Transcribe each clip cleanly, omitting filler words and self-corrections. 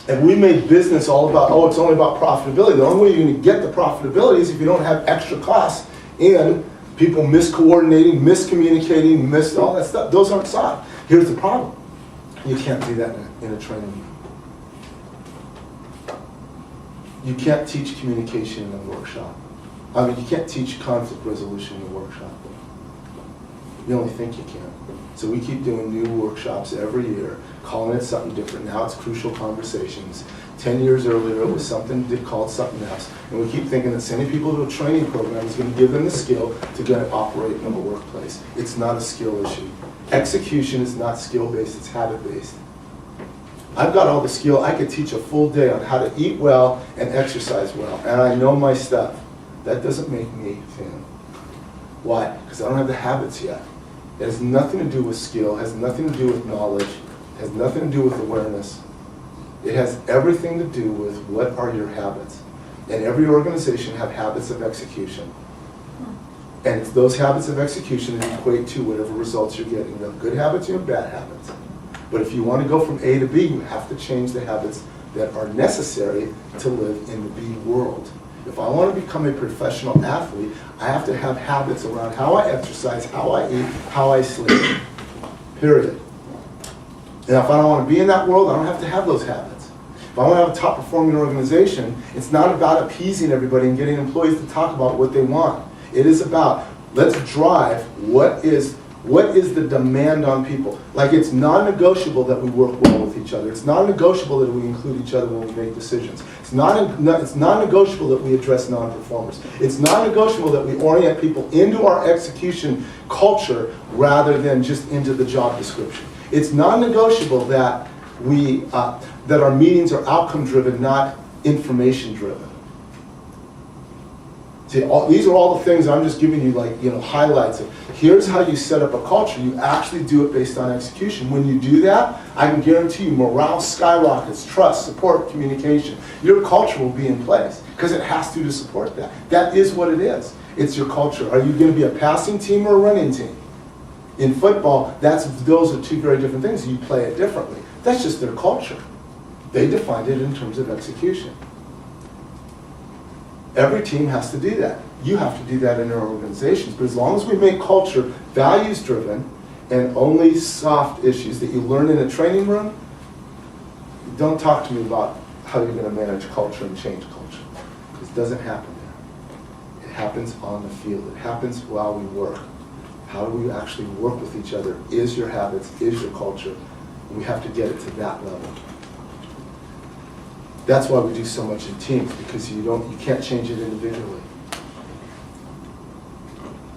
And we made business all about, oh, it's only about profitability. The only way you're going to get the profitability is if you don't have extra costs and people miscoordinating, miscommunicating, all that stuff. Those aren't solved. Here's the problem. You can't do that in a training room. You can't teach communication in a workshop. I mean, you can't teach conflict resolution in a workshop. You only think you can. So we keep doing new workshops every year, calling it something different. Now it's Crucial Conversations. 10 years earlier, it was something called something else. And we keep thinking that sending people to a training program is going to give them the skill to get to operate in the workplace. It's not a skill issue. Execution is not skill-based, it's habit-based. I've got all the skill. I could teach a full day on how to eat well and exercise well, and I know my stuff. That doesn't make me thin. Why? Because I don't have the habits yet. It has nothing to do with skill, has nothing to do with knowledge, has nothing to do with awareness. It has everything to do with what are your habits. And every organization have habits of execution. And it's those habits of execution that equate to whatever results you're getting. You have good habits, you have bad habits. But if you want to go from A to B, you have to change the habits that are necessary to live in the B world. If I want to become a professional athlete, I have to have habits around how I exercise, how I eat, how I sleep. Period. And if I don't want to be in that world, I don't have to have those habits. If I want to have a top performing organization, it's not about appeasing everybody and getting employees to talk about what they want. It is about, let's drive what is the demand on people. Like, it's non-negotiable that we work well with each other. It's non-negotiable that we include each other when we make decisions. It's non-negotiable that we address non-performers. It's non-negotiable that we orient people into our execution culture rather than just into the job description. It's non-negotiable that that our meetings are outcome-driven, not information-driven. See, these are all the things I'm just giving you, highlights of. Here's how you set up a culture. You actually do it based on execution. When you do that, I can guarantee you morale skyrockets, trust, support, communication. Your culture will be in place because it has to support that. That is what it is. It's your culture. Are you going to be a passing team or a running team? In football, those are two very different things. You play it differently. That's just their culture. They defined it in terms of execution. Every team has to do that. You have to do that in your organizations. But as long as we make culture values-driven and only soft issues that you learn in a training room, don't talk to me about how you're going to manage culture and change culture. Because it doesn't happen there. It happens on the field. It happens while we work. How do we actually work with each other? Is your habits, is your culture? We have to get it to that level. That's why we do so much in teams, because you can't change it individually.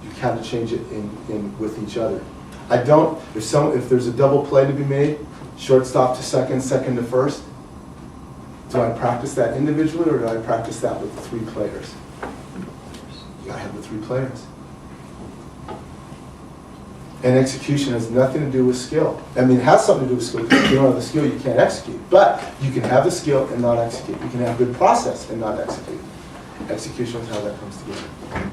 You have to change it in with each other. If there's a double play to be made, shortstop to second, second to first, do I practice that individually or do I practice that with the three players? You gotta have the three players. And execution has nothing to do with skill. I mean, it has something to do with skill. If you don't have the skill, you can't execute. But you can have the skill and not execute. You can have good process and not execute. Execution is how that comes together.